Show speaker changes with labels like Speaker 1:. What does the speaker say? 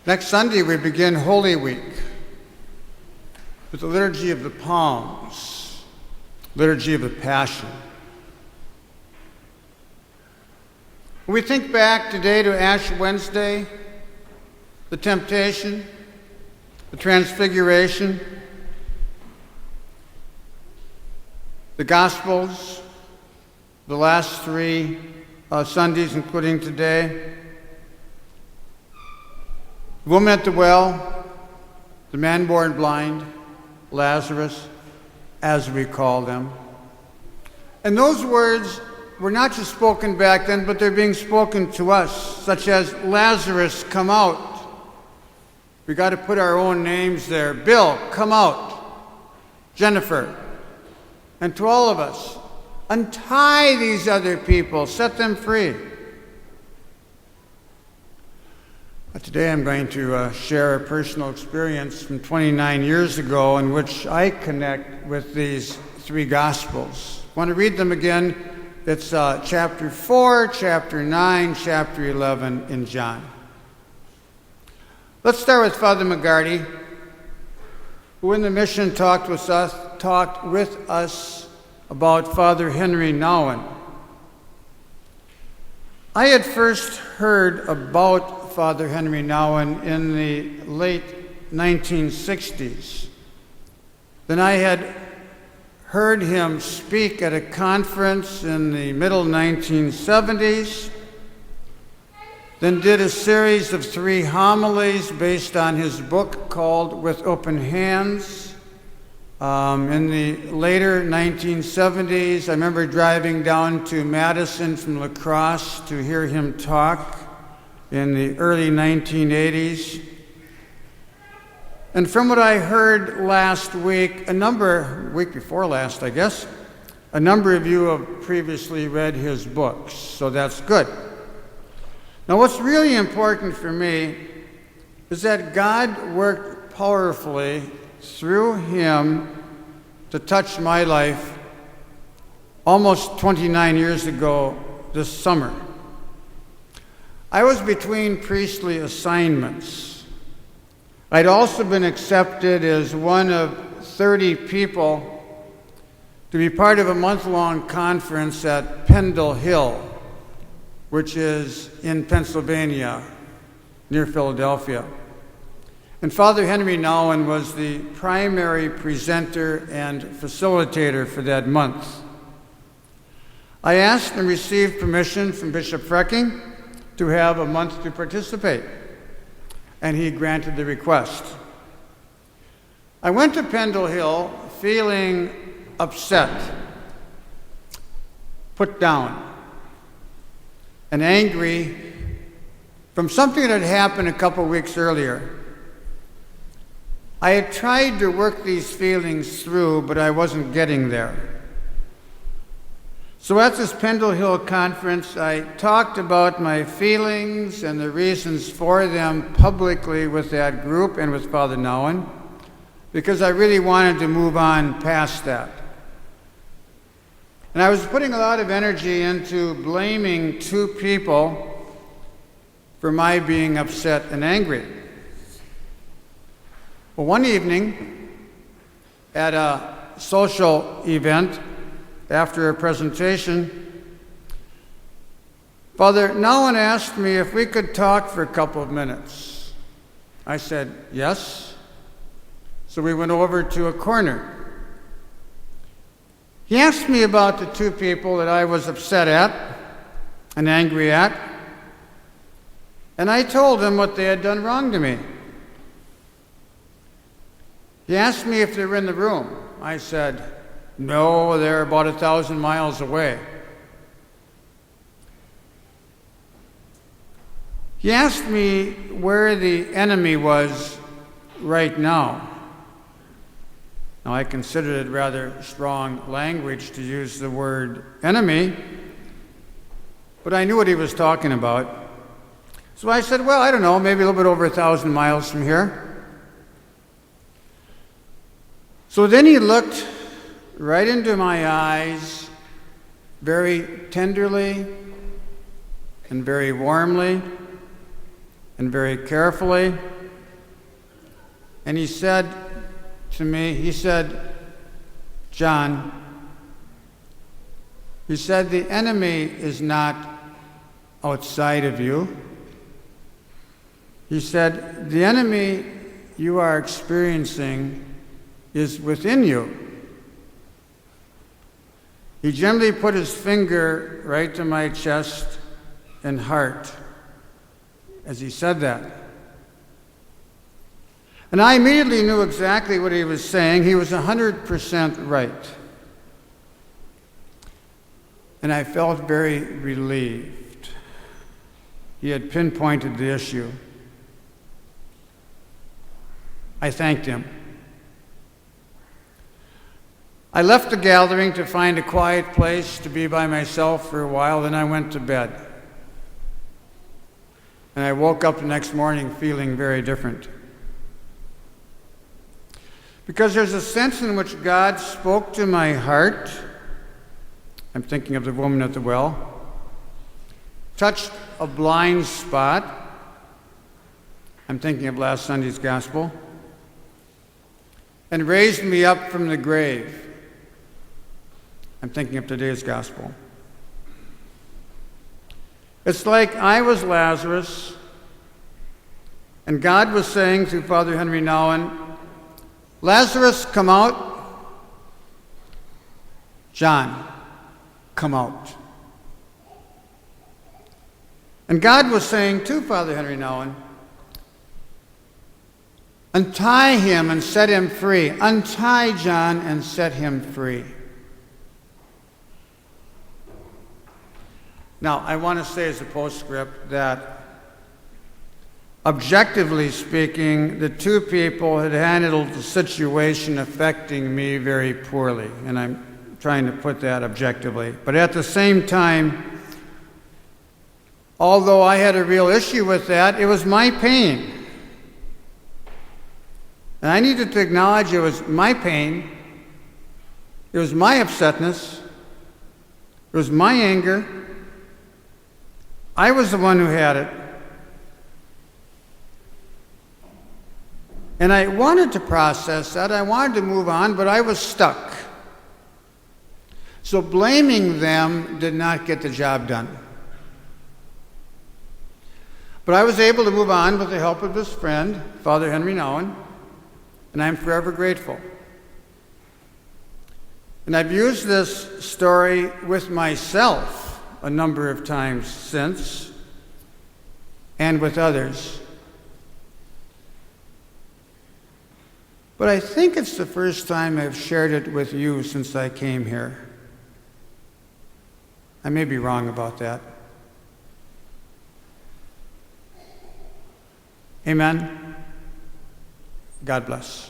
Speaker 1: Next Sunday, we begin Holy Week with the Liturgy of the Palms, Liturgy of the Passion. When we think back today to Ash Wednesday, the Temptation, the Transfiguration, the Gospels, the last three Sundays, including today, the woman at the well, the man born blind, Lazarus, as we call them. And those words were not just spoken back then, but they're being spoken to us, such as, Lazarus, come out. We got to put our own names there. Bill, come out. Jennifer. And to all of us, untie these other people, set them free. Today I'm going to share a personal experience from 29 years ago in which I connect with these three Gospels. I want to read them again. It's chapter 4, chapter 9, chapter 11 in John. Let's start with Father McGarty, who in the mission talked with us about Father Henry Nouwen. I had first heard about Father Henry Nouwen in the late 1960s. Then I had heard him speak at a conference in the middle 1970s, then did a series of 3 homilies based on his book called With Open Hands. In the later 1970s, I remember driving down to Madison from La Crosse to hear him talk in the early 1980s. And from what I heard last week, week before last, I guess, a number of you have previously read his books, so that's good. Now, what's really important for me is that God worked powerfully through him to touch my life almost 29 years ago this summer. I was between priestly assignments. I'd also been accepted as one of 30 people to be part of a month-long conference at Pendle Hill, which is in Pennsylvania, near Philadelphia. And Father Henry Nouwen was the primary presenter and facilitator for that month. I asked and received permission from Bishop Frecking to have a month to participate, and he granted the request. I went to Pendle Hill feeling upset, put down, and angry from something that had happened a couple weeks earlier. I had tried to work these feelings through, but I wasn't getting there. So at this Pendle Hill conference, I talked about my feelings and the reasons for them publicly with that group and with Father Nouwen, because I really wanted to move on past that. And I was putting a lot of energy into blaming 2 people for my being upset and angry. Well, one evening at a social event, after a presentation, Father Nouwen asked me if we could talk for a couple of minutes. I said, yes. So we went over to a corner. He asked me about the 2 people that I was upset at and angry at, and I told him what they had done wrong to me. He asked me if they were in the room. I said, no, they're about 1,000 miles away. He asked me where the enemy was right now. Now, I considered it rather strong language to use the word enemy, but I knew what he was talking about. So I said, well, I don't know, maybe a little bit over 1,000 miles from here. So then he looked right into my eyes very tenderly and very warmly and very carefully, And he said to me, he said, John, he said, the enemy is not outside of you. He said, the enemy you are experiencing is within you. He gently put his finger right to my chest and heart as he said that. And I immediately knew exactly what he was saying. He was 100% right. And I felt very relieved. He had pinpointed the issue. I thanked him. I left the gathering to find a quiet place to be by myself for a while, then I went to bed. And I woke up the next morning feeling very different. Because there's a sense in which God spoke to my heart. I'm thinking of the woman at the well. Touched a blind spot. I'm thinking of last Sunday's gospel. And raised me up from the grave. I'm thinking of today's gospel. It's like I was Lazarus, and God was saying through Father Henry Nouwen, Lazarus, come out. John, come out. And God was saying to Father Henry Nouwen, untie him and set him free. Untie John and set him free. Now, I want to say as a postscript that, objectively speaking, the two people had handled the situation affecting me very poorly, and I'm trying to put that objectively. But at the same time, although I had a real issue with that, it was my pain. And I needed to acknowledge it was my pain, it was my upsetness, it was my anger. I was the one who had it. And I wanted to process that. I wanted to move on, but I was stuck. So blaming them did not get the job done. But I was able to move on with the help of this friend, Father Henry Nouwen, and I'm forever grateful. And I've used this story with myself a number of times since, and with others. But I think it's the first time I've shared it with you since I came here. I may be wrong about that. Amen. God bless.